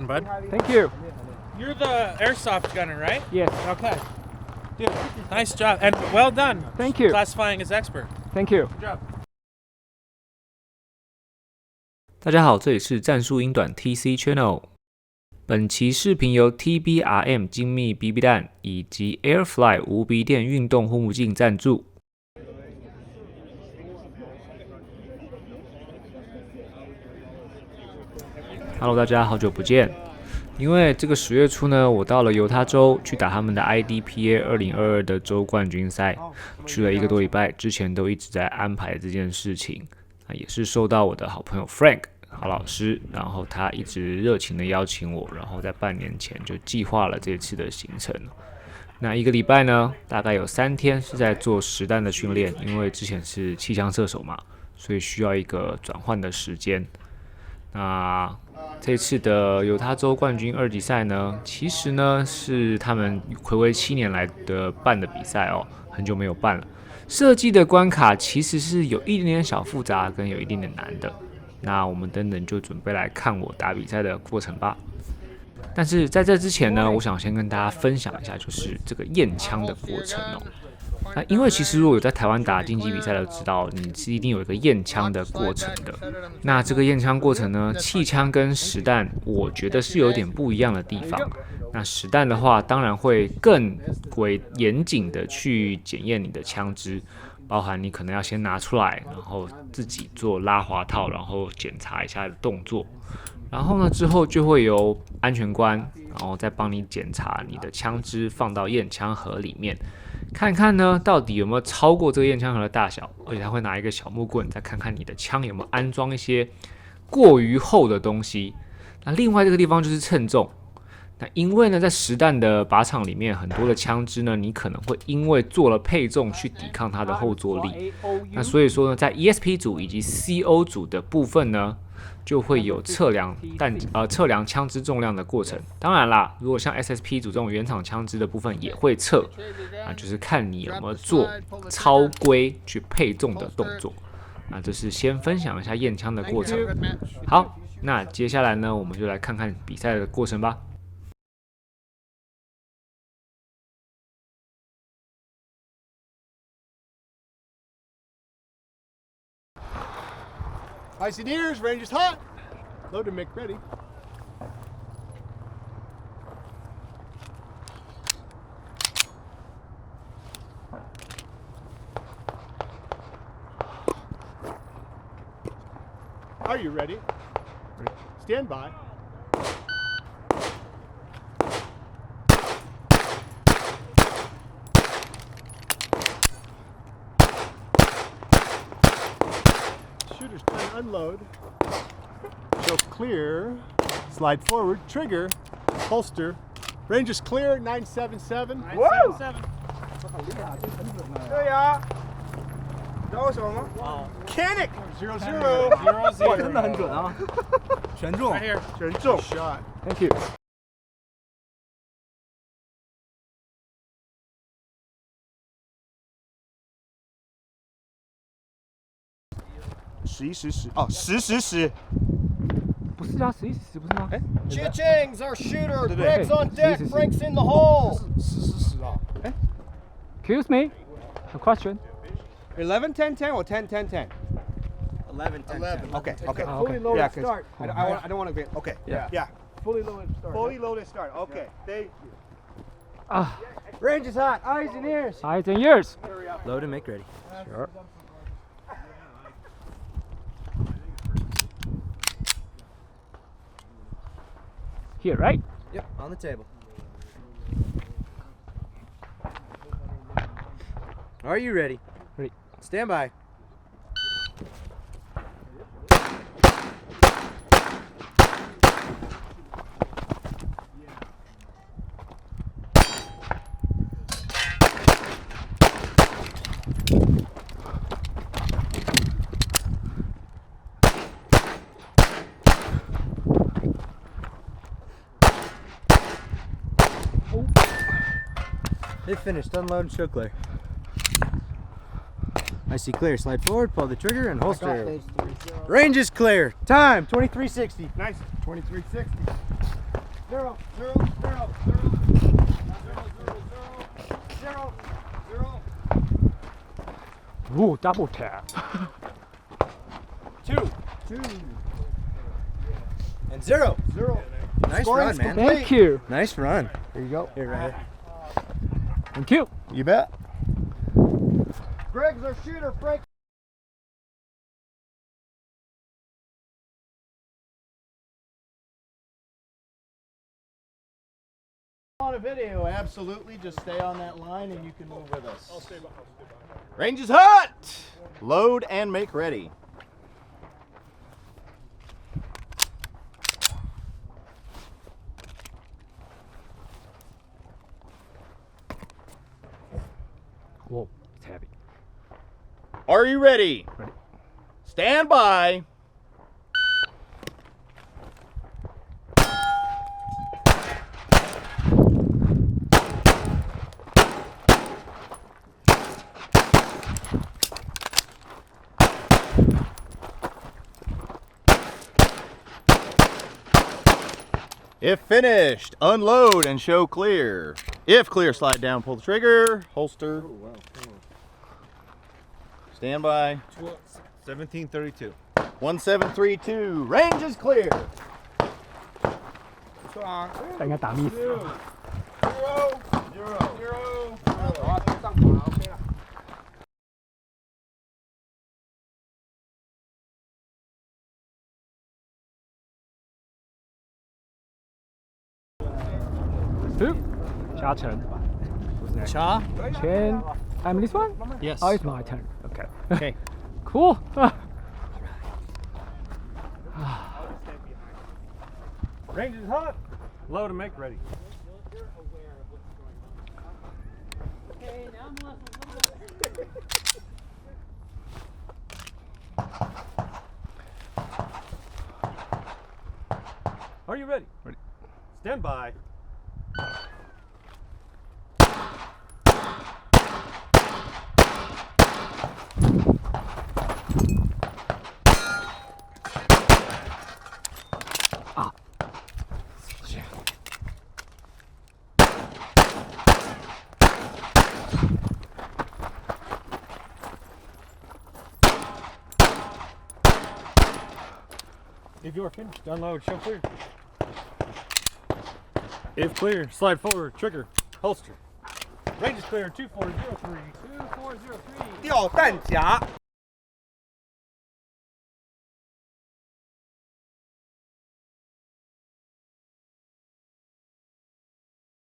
important, bud. Thank you. You're the airsoft gunner, right? Yes. Okay. Dude, nice job. And well done. Thank you. Classifying as expert. Thank you. Good job. 大家好，这里是战术英短 TC Channel。本期视频由 TBRM 精密 BB 弹以及 Airfly 无鼻垫运动护目镜赞助。Hello， 大家好久不见。因为这个10月初呢，我到了犹他州去打他们的 IDPA 2022的州冠军赛，去了1个多礼拜，之前都一直在安排这件事情，也是受到我的好朋友 Frank 好老师，然后他一直热情的邀请我，然后在半年前就计划了这次的行程。那1个礼拜呢，大概有3天是在做实弹的训练，因为之前是气枪射手嘛，所以需要一个转换的时间。那这次的犹他州冠军2级赛呢，其实呢是他们睽违7年来的办的比赛哦，很久没有办了。设计的关卡其实是有一点点小复杂，跟有一点点难的。那我们等等就准备来看我打比赛的过程吧。但是在这之前呢，我想先跟大家分享一下，就是这个验枪的过程哦。那因为其实如果有在台湾打竞技比赛的，知道你是一定有一个验枪的过程的。那这个验枪过程呢，气枪跟实弹，我觉得是有点不一样的地方。那实弹的话，当然会更为严谨的去检验你的枪支。包含你可能要先拿出来，然后自己做拉滑套，然后检查一下的动作，然后呢之后就会由安全官，然后再帮你检查你的枪支放到验枪盒里面，看看呢到底有没有超过这个验枪盒的大小，而且他会拿一个小木棍再看看你的枪有没有安装一些过于厚的东西。那另外这个地方就是称重。那因为呢，在实弹的靶场里面，很多的枪支呢，你可能会因为做了配重去抵抗它的后坐力。那所以说呢，在 ESP 组以及 CO 组的部分呢，就会有测量枪支重量的过程。当然啦，如果像 SSP 组这种原厂枪支的部分也会测，就是看你有没有做超规去配重的动作。那这是先分享一下验枪的过程。好，那接下来呢，我们就来看看比赛的过程吧。Eyes and ears, range is hot. Load and make ready. Are you ready? Stand by. Shooters try to unload. Show clear. Slide forward. Trigger. Holster. Range is clear. 977. 977。对呀，你知道为什么吗？Canik 00. 哇，真的很准啊！全中，全中 shot. Thank you. 11-10哦，10-10-10。不是啊，11-10不是吗？哎 Chiching's our shooter. Greg's on deck. Frank's in the hole. 10-10啊。哎 ，Excuse me, a question. 11-10-10 or 10-10-10? 11-10-10. Okay. Fully loaded Yeah, start. I don't want to be. Okay. Yeah. Fully loaded start. Fully loaded start. Okay. Thank you. Ah, Range is hot. Eyes and ears. eyes and ears. Load and make ready. Sure. Here, right? Yep, on the table. Are you ready? Ready. Stand by. They finished. Unload and show clear. I see clear. Slide forward, pull the trigger, and holster. Range is clear. Time 2360. Nice. 2360. 0, 0, 0, 0, 0, 0. Ooh, double tap. 2, 2. And 0, 0. Nice Scoring's run, man. complete. Thank you. Nice run. There you go. Here, right here. Thank you. You bet. Greg's our shooter. Frank. On a video, absolutely. Just stay on that line and you can move with us. I'll stay behind. Range is hot. Load and make ready. Whoa, it's heavy. Are you ready? Ready. Stand by. If finished, unload and show clear. If clear, slide down, pull the trigger, holster. Stand by. 1732. 1732. Range is clear. 应该打 miss。 0, 0, 0. Two. 加成。Who's next? Cha? Chen. I'm this one? Yes. Oh, it's my turn. Okay. Okay. Cool. Range is hot. Load and make ready. Are you ready? Ready. Stand by. If you are finished, unload, show clear. If clear, slide forward, trigger, holster. Range is clear, 2403. 2403. 吊弹夹。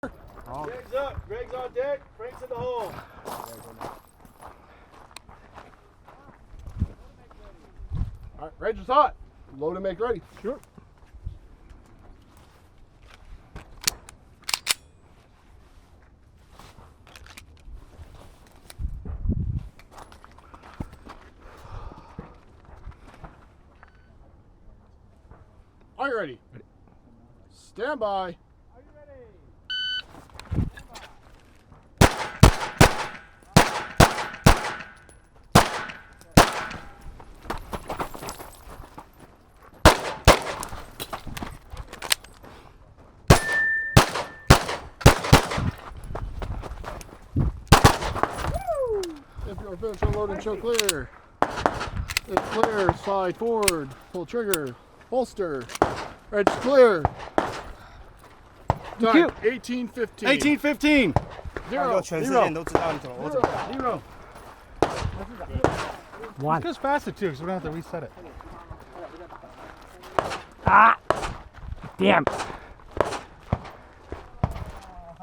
Greg's up. Greg's on deck. Frank's in the hole. All right, range is hot. Load and make ready. Sure. Are you ready? Ready. Stand by. If you are finished, unload and show clear. If clear, slide forward, pull trigger, holster. Edge clear. Thank you. 1815. 1815. 0, 全世界人都知道你怎么，我怎么打。 0. One. Just faster too, so we don't have to reset it. Ah! Damn.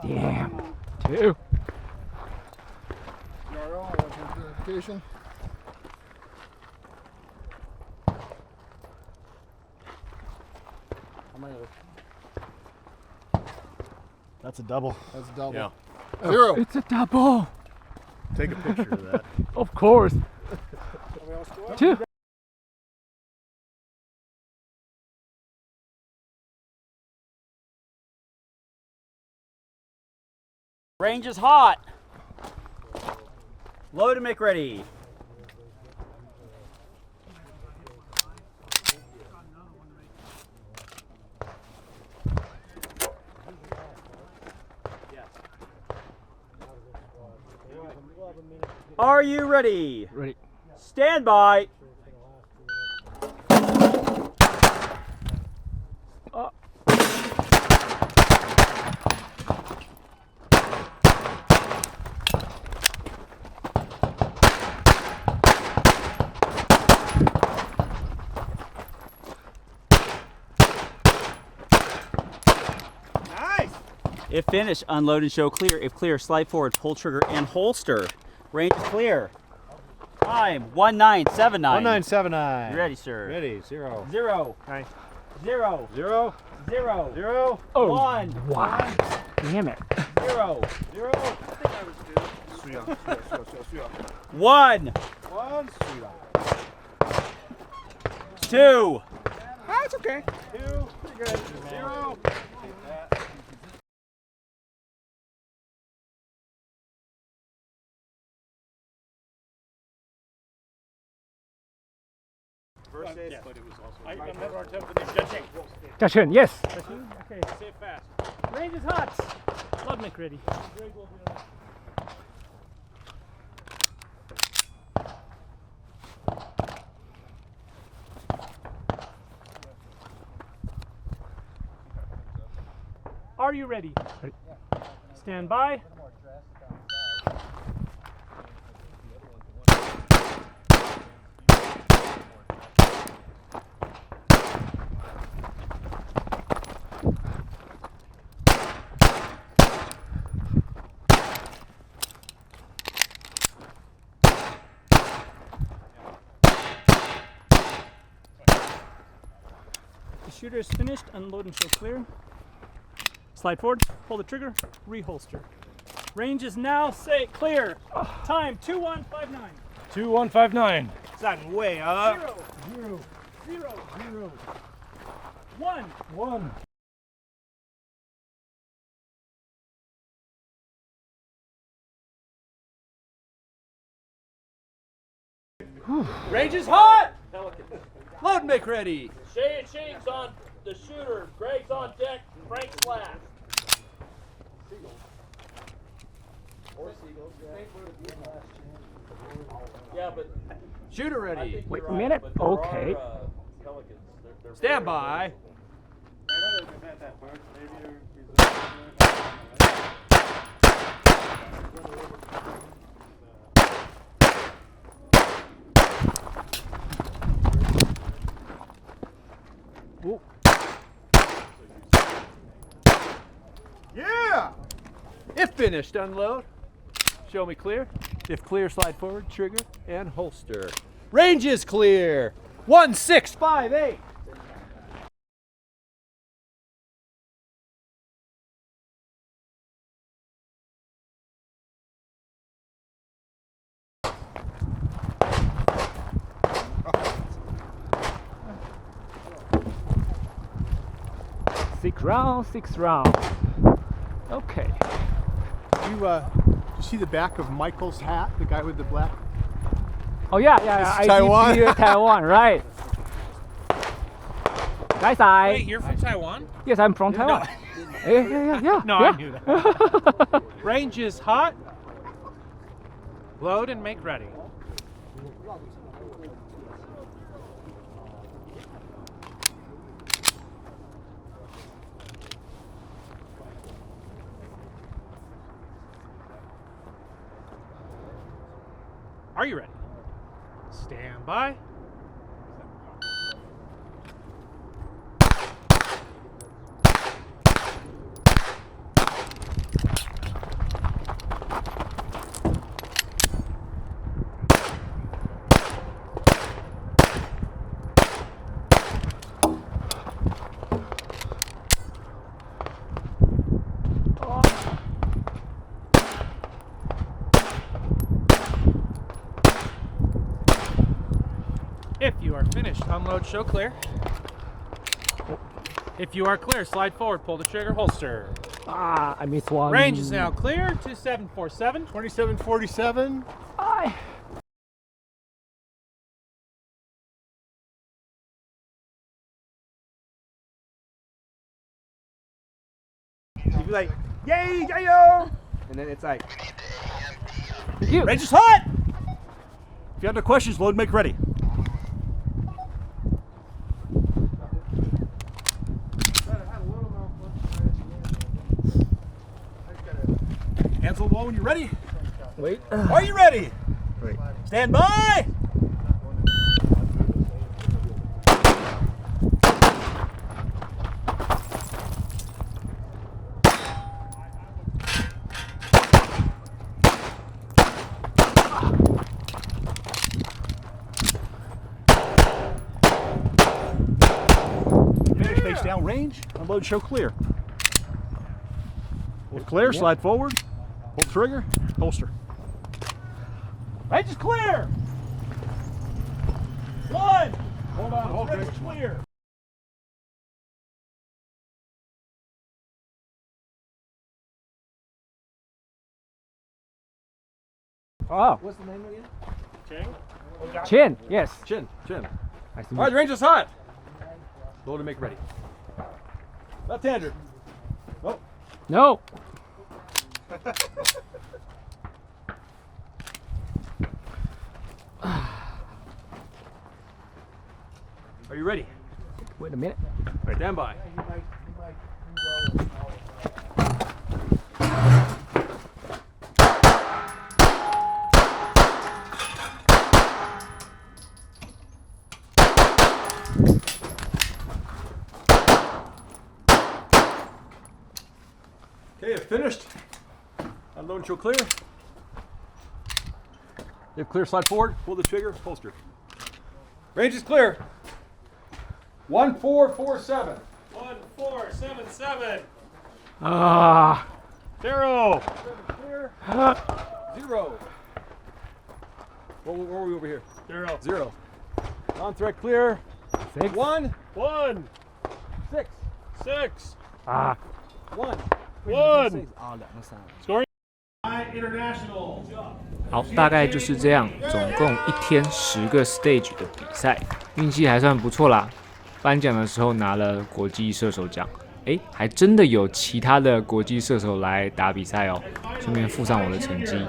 Damn. Two. Verification. That's a double. That's a double. Yeah. 0. It's a double. Take a picture of that. Of course. Two. Range is hot. Load and make ready. Are you ready? Ready. Stand by. If finished, unload and show clear. If clear, slide forward, pull trigger, and holster. Range is clear. Time 1979. 1979. You ready, sir? Ready. 0. 0. Nice. 0. 0. 0. 0. Oh. 1. Wow. Damn it. 0. 0. 1. 1. 2. That's okay. 2. Pretty good. 0. Versus. But it was also. I'm never on top of the judging. Judging, yes. Okay, say it fast. Range is hot. Load make ready. Are you ready? Ready. Stand by. The shooter is finished. Unload and show clear. Slide forward, pull the trigger, reholster. Range is now say clear. Time 2159. 2159. Starting way up. 0, 0, 0, 1. 1. Range is hot. Load and make ready. Shay and Shane's on the shooter. Greg's on deck. Frank's last. Yeah, but Shooter ready. Wait a minute. Okay. Stand by. Ooh. Yeah! If finished, unload. Show me clear. If clear, slide forward, trigger, and holster. Range is clear. 1658. Six rounds. Okay. You see the back of Michael's hat, the guy with the black? Oh yeah. It's Taiwan. IDPA Taiwan, right? Nice eye. wait, you're from Taiwan? Yes, I'm from Taiwan. Yeah. No, I knew that. Range is hot. Load and make ready. Are you ready? Stand by. If you are finished, unload, show clear. If you are clear, slide forward, pull the trigger, holster. Ah, I missed one. Range is now clear. 2747. 2747. Aye. You'd be like, yay, yayo! And then it's like, You. range is hot! If you have no questions, load and make ready. Hands on the wall when you're ready. Wait. Are you ready? Wait. Stand by. Finish face down, range, unload, show clear. If clear, slide forward, pull the trigger, holster. Range is clear. One. Hold on, hold range clear. Oh, What's the name again? chin. Yes. Chin. Nice to All right, the range is hot. Load and make ready. Left-hander. Oh. No. Are you ready? Wait a minute. Right, stand by. Okay, if finished. Unload and show clear. If clear, slide forward, pull the trigger, holster. Range is clear. 1447. 1477. Ah. 0. Clear. 0. Where were we over here? 0. On-threat clear. 6. 1. 1. 6. 6. Ah. 1. 1. Scoring. International. 好，大概就是这样，总共一天10个 stage 的比赛，运气还算不错啦。颁奖的时候拿了国际射手奖，还真的有其他的国际射手来打比赛哦，顺便附上我的成绩。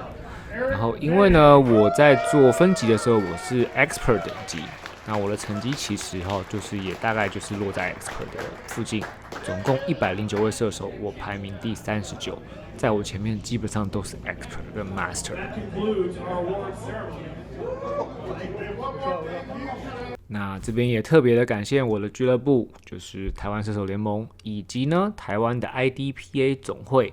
然后因为呢，我在做分级的时候我是 EXPERT 等级，那我的成绩其实就是也大概就是落在 EXPERT 的附近。总共109位射手，我排名第39，在我前面基本上都是 EXPERT 跟 Master。那这边也特别的感谢我的俱乐部，就是台湾射手联盟，以及呢台湾的 IDPA 总会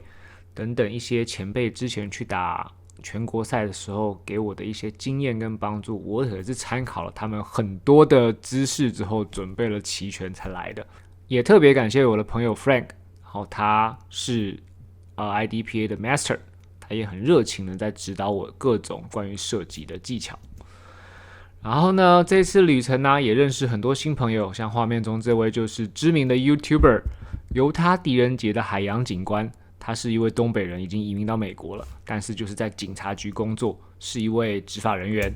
等等一些前辈之前去打全国赛的时候给我的一些经验跟帮助，我也是参考了他们很多的知识之后准备了齐全才来的。也特别感谢我的朋友 Frank， 然后他是IDPA 的 Master， 他也很热情的在指导我各种关于射击的技巧。然后呢，这次旅程呢也认识很多新朋友，像画面中这位就是知名的 YouTuber 犹他狄仁杰的海洋警官，他是一位东北人，已经移民到美国了，但是就是在警察局工作，是一位执法人员。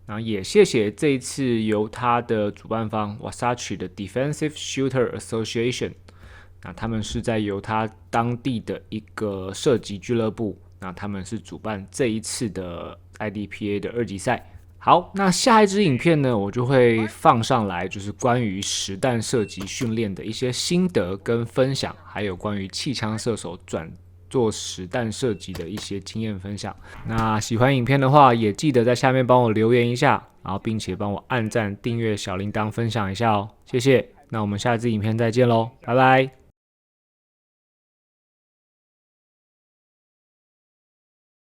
然后也谢谢这一次由他的主办方 Wasatch 的 Defensive Shooter Association， 那他们是在犹他当地的一个射击俱乐部，那他们是主办这一次的 IDPA 的2级赛。好，那下一支影片呢，我就会放上来，就是关于实弹射击训练的一些心得跟分享，还有关于气枪射手转做实弹射击的一些经验分享。那喜欢影片的话，也记得在下面帮我留言一下，然后并且帮我按赞、订阅、小铃铛、分享一下哦，谢谢。那我们下支影片再见喽，拜拜。